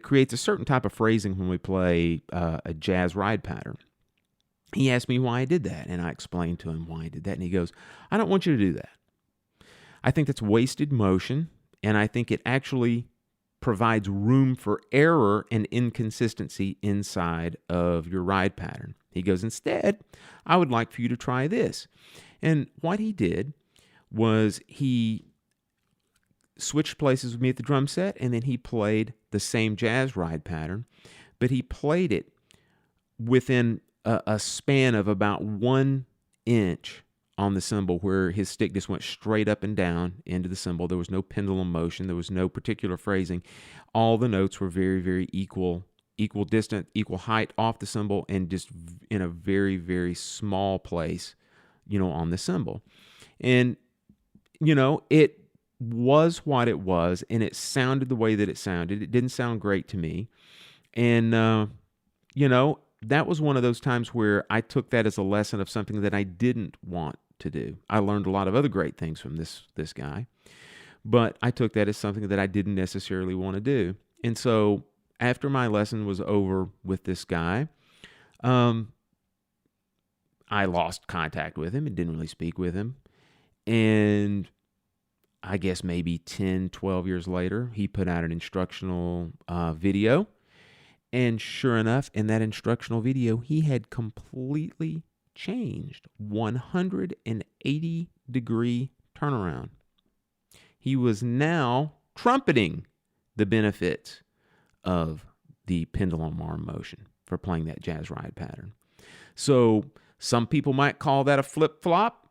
creates a certain type of phrasing when we play a jazz ride pattern. He asked me why I did that, and I explained to him why I did that, and he goes, I don't want you to do that. I think that's wasted motion. And I think it actually provides room for error and inconsistency inside of your ride pattern. He goes, instead, I would like for you to try this. And what he did was he switched places with me at the drum set, and then he played the same jazz ride pattern, but he played it within a span of about 1 inch on the cymbal, where his stick just went straight up and down into the cymbal. There was no pendulum motion. There was no particular phrasing. All the notes were very, very equal distance, equal height off the cymbal, and just in a very, very small place, on the cymbal. And, it was what it was, and it sounded the way that it sounded. It didn't sound great to me. And, that was one of those times where I took that as a lesson of something that I didn't want to do. I learned a lot of other great things from this guy, but I took that as something that I didn't necessarily want to do. And so after my lesson was over with this guy, I lost contact with him and didn't really speak with him. And I guess maybe 10, 12 years later, he put out an instructional video. And sure enough, in that instructional video, he had completely changed, 180-degree turnaround. He was now trumpeting the benefits of the pendulum arm motion for playing that jazz ride pattern. So some people might call that a flip-flop.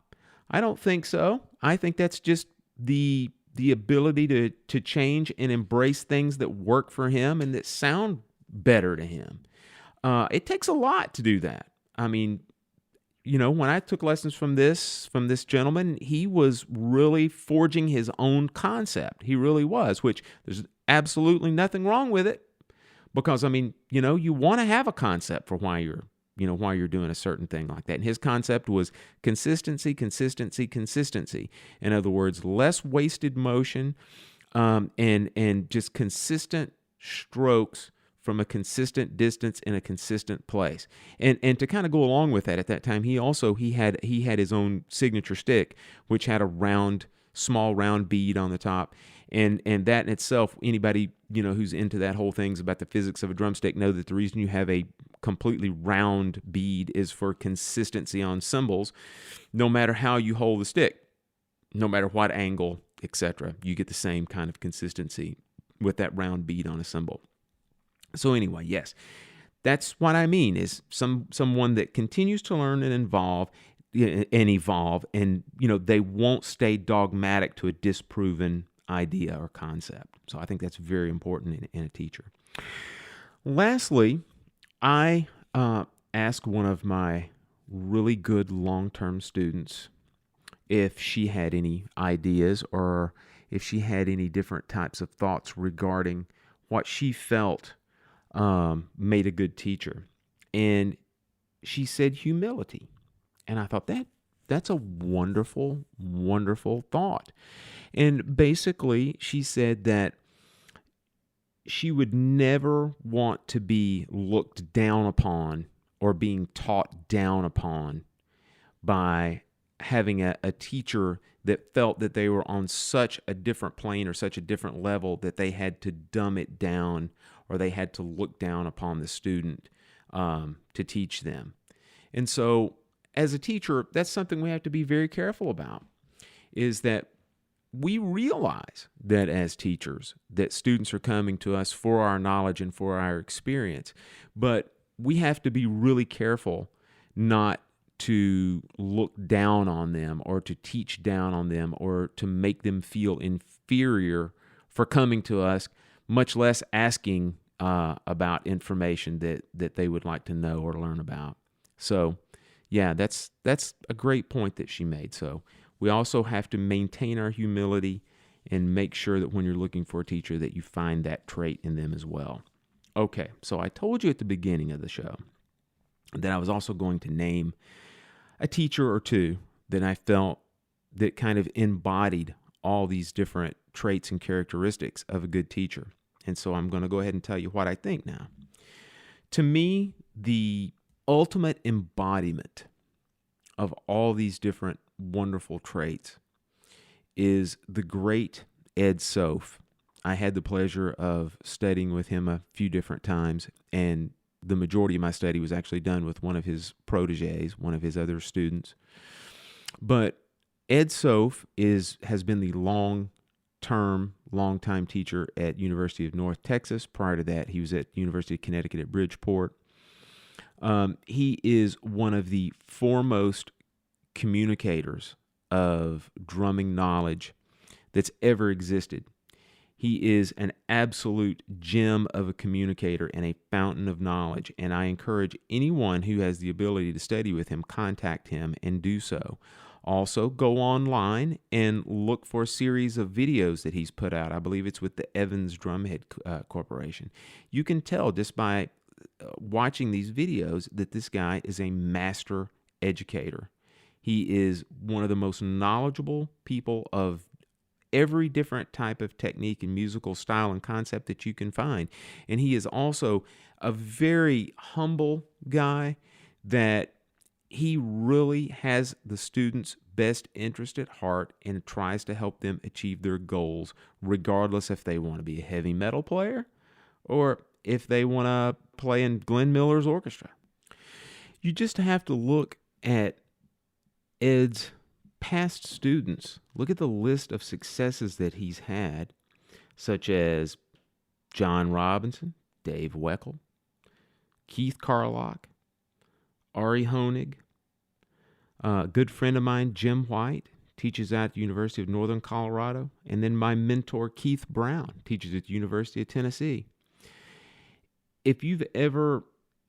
I don't think so. I think that's just the ability to change and embrace things that work for him and that sound better to him. It takes a lot to do that. I mean, when I took lessons from this gentleman, he was really forging his own concept. He really was, which there's absolutely nothing wrong with it, because you want to have a concept for why you're doing a certain thing like that. And his concept was consistency, consistency, consistency. In other words, less wasted motion, and just consistent strokes from a consistent distance in a consistent place. And to kind of go along with that, at that time, he had his own signature stick, which had a small round bead on the top. And that in itself, anybody, who's into that whole thing's about the physics of a drumstick, know that the reason you have a completely round bead is for consistency on cymbals. No matter how you hold the stick, no matter what angle, etc., you get the same kind of consistency with that round bead on a cymbal. So anyway, yes, that's what I mean, is someone that continues to learn and evolve, and they won't stay dogmatic to a disproven idea or concept. So I think that's very important in a teacher. Lastly, I asked one of my really good long-term students if she had any ideas or if she had any different types of thoughts regarding what she felt made a good teacher. And she said humility. And I thought that's a wonderful, wonderful thought. And basically, she said that she would never want to be looked down upon or being taught down upon by having a teacher that felt that they were on such a different plane or such a different level that they had to dumb it down, or they had to look down upon the student to teach them. And so as a teacher, that's something we have to be very careful about, is that we realize that as teachers, that students are coming to us for our knowledge and for our experience, but we have to be really careful not to look down on them or to teach down on them or to make them feel inferior for coming to us, much less asking about information that they would like to know or learn about. So, yeah, that's a great point that she made. So we also have to maintain our humility and make sure that when you're looking for a teacher that you find that trait in them as well. Okay, so I told you at the beginning of the show that I was also going to name a teacher or two that I felt that kind of embodied all these different traits and characteristics of a good teacher. And so I'm going to go ahead and tell you what I think now. To me, the ultimate embodiment of all these different wonderful traits is the great Ed Soph. I had the pleasure of studying with him a few different times, and the majority of my study was actually done with one of his proteges, one of his other students. But Ed Soph has been the long-time teacher at University of North Texas. Prior to that, he was at University of Connecticut at Bridgeport. He is one of the foremost communicators of drumming knowledge that's ever existed. He is an absolute gem of a communicator and a fountain of knowledge, and I encourage anyone who has the ability to study with him, contact him and do so. Also, go online and look for a series of videos that he's put out. I believe it's with the Evans Drumhead Corporation. You can tell just by watching these videos that this guy is a master educator. He is one of the most knowledgeable people of every different type of technique and musical style and concept that you can find. And he is also a very humble guy that he really has the students' best interest at heart and tries to help them achieve their goals, regardless if they want to be a heavy metal player or if they want to play in Glenn Miller's orchestra. You just have to look at Ed's past students. Look at the list of successes that he's had, such as John Robinson, Dave Weckl, Keith Carlock, Ari Honig. A good friend of mine, Jim White, teaches at the University of Northern Colorado. And then my mentor, Keith Brown, teaches at the University of Tennessee. If you've ever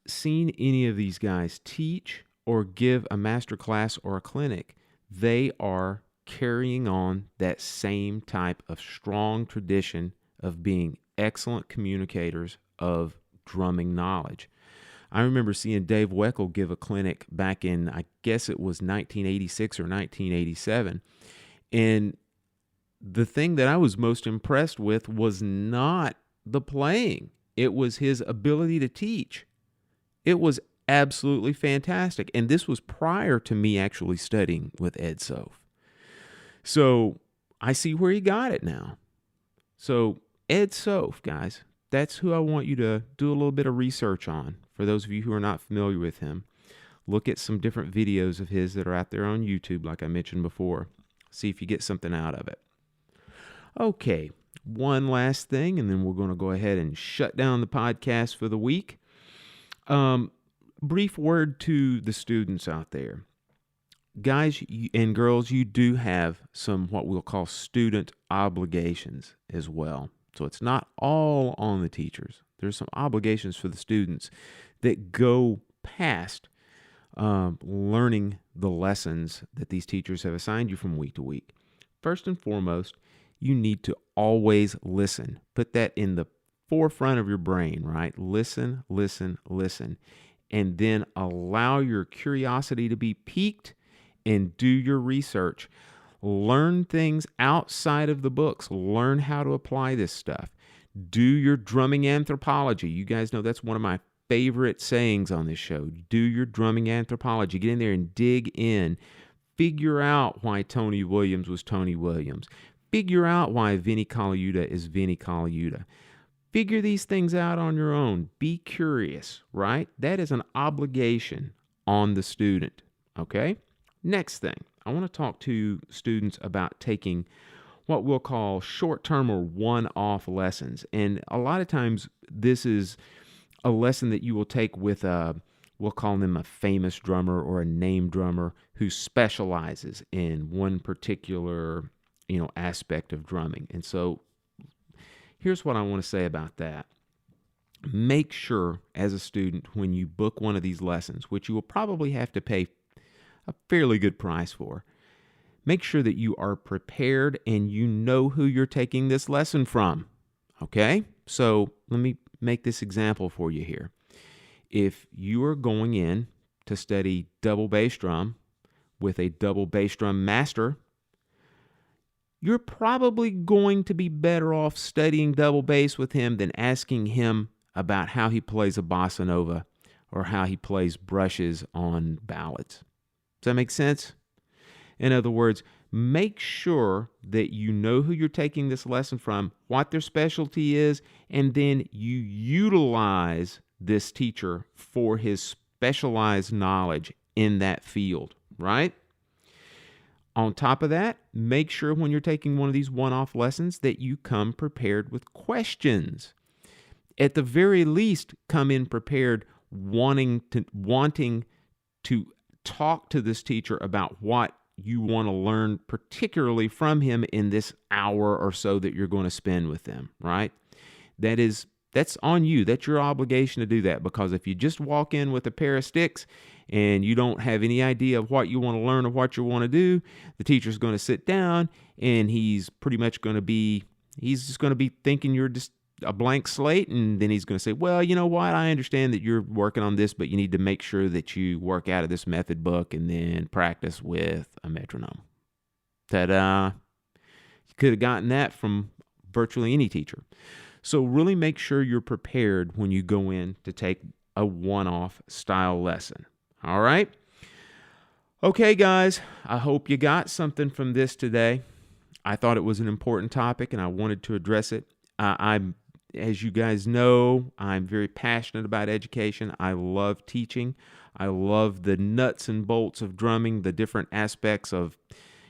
seen any of these guys teach or give a master class or a clinic, they are carrying on that same type of strong tradition of being excellent communicators of drumming knowledge. I remember seeing Dave Weckl give a clinic back in, I guess it was 1986 or 1987. And the thing that I was most impressed with was not the playing. It was his ability to teach. It was absolutely fantastic. And this was prior to me actually studying with Ed Soph. So I see where he got it now. So Ed Soph, guys, that's who I want you to do a little bit of research on. For those of you who are not familiar with him, look at some different videos of his that are out there on YouTube, like I mentioned before. See if you get something out of it. Okay, one last thing, and then we're going to go ahead and shut down the podcast for the week. Brief word to the students out there. Guys and girls, you do have some what we'll call student obligations as well. So it's not all on the teachers. There's some obligations for the students that go past learning the lessons that these teachers have assigned you from week to week. First and foremost, you need to always listen. Put that in the forefront of your brain, right? Listen, listen, listen. And then allow your curiosity to be piqued and do your research. Learn things outside of the books. Learn how to apply this stuff. Do your drumming anthropology. You guys know that's one of my favorite sayings on this show. Do your drumming anthropology. Get in there and dig in. Figure out why Tony Williams was Tony Williams. Figure out why Vinnie Colaiuta is Vinnie Colaiuta. Figure these things out on your own. Be curious, right? That is an obligation on the student, okay? Next thing, I want to talk to students about taking what we'll call short-term or one-off lessons. And a lot of times this is a lesson that you will take with we'll call them a famous drummer or a name drummer who specializes in one particular, aspect of drumming. And so here's what I want to say about that. Make sure as a student when you book one of these lessons, which you will probably have to pay a fairly good price for, make sure that you are prepared and you know who you're taking this lesson from. Okay? So let me make this example for you here. If you are going in to study double bass drum with a double bass drum master, you're probably going to be better off studying double bass with him than asking him about how he plays a bossa nova or how he plays brushes on ballads. Does that make sense? In other words, make sure that you know who you're taking this lesson from, what their specialty is, and then you utilize this teacher for his specialized knowledge in that field, right? On top of that, make sure when you're taking one of these one-off lessons that you come prepared with questions. At the very least, come in prepared wanting to talk to this teacher about what you want to learn particularly from him in this hour or so that you're going to spend with them, right? That's on you. That's your obligation to do that, because if you just walk in with a pair of sticks and you don't have any idea of what you want to learn or what you want to do, the teacher's going to sit down and he's pretty much going to be thinking you're just a blank slate, and then he's going to say, well, you know what, I understand that you're working on this, but you need to make sure that you work out of this method book and then practice with a metronome. Ta-da! You could have gotten that from virtually any teacher. So really make sure you're prepared when you go in to take a one-off style lesson. All right? Okay, guys, I hope you got something from this today. I thought it was an important topic, and I wanted to address it. As you guys know, I'm very passionate about education. I love teaching. I love the nuts and bolts of drumming, the different aspects of,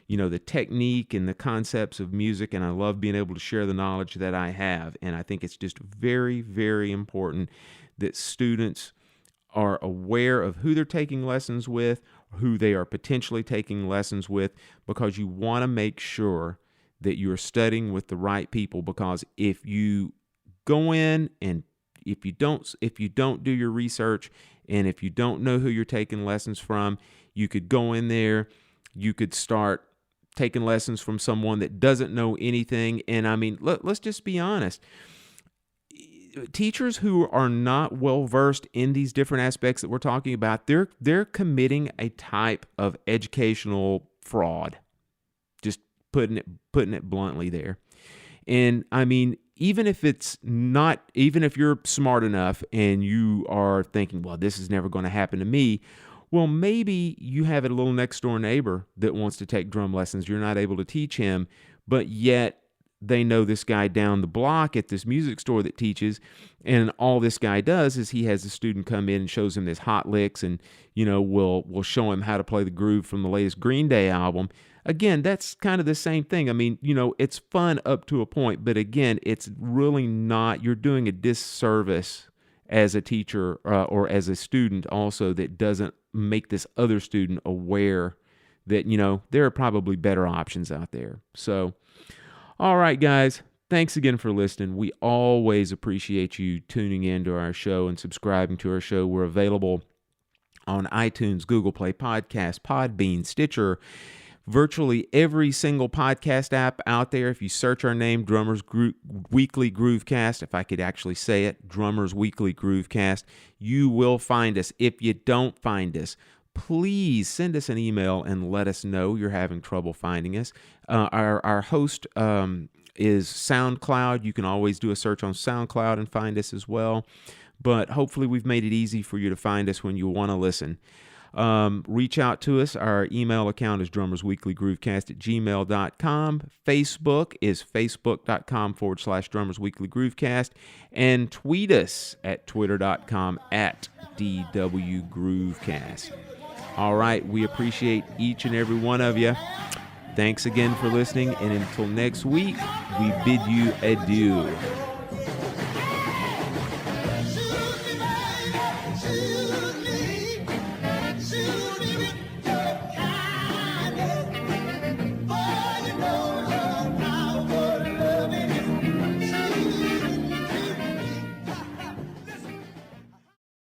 the technique and the concepts of music, and I love being able to share the knowledge that I have. And I think it's just very, very important that students are aware of who they're taking lessons with, who they are potentially taking lessons with, because you want to make sure that you're studying with the right people. Because if you go in and if you don't do your research, And if you don't know who you're taking lessons from, you could go in there, you could start taking lessons from someone that doesn't know anything. And I mean, let's just be honest. Teachers who are not well versed in these different aspects that we're talking about, they're committing a type of educational fraud. Just putting it bluntly there. And I mean, even if you're smart enough and you are thinking, well, this is never going to happen to me. Well, maybe you have a little next door neighbor that wants to take drum lessons. You're not able to teach him, but yet they know this guy down the block at this music store that teaches, and all this guy does is he has a student come in and shows him this hot licks, and will show him how to play the groove from the latest Green Day album. Again, that's kind of the same thing. I mean, it's fun up to a point, but again, it's really not. You're doing a disservice as a teacher or as a student also that doesn't make this other student aware that there are probably better options out there. So. All right, guys, thanks again for listening. We always appreciate you tuning in to our show and subscribing to our show. We're available on iTunes, Google Play Podcast, Podbean, Stitcher, virtually every single podcast app out there. If you search our name, Drummers Weekly Groovecast, if I could actually say it, Drummers Weekly Groovecast, you will find us. If you don't find us, please send us an email and let us know you're having trouble finding us. Our host is SoundCloud. You can always do a search on SoundCloud and find us as well. But hopefully we've made it easy for you to find us when you want to listen. Reach out to us. Our email account is drummersweeklygroovecast@gmail.com. Facebook is facebook.com/drummersweeklygroovecast. And tweet us at twitter.com/DWGroovecast. All right, we appreciate each and every one of you. Thanks again for listening, and until next week, we bid you adieu.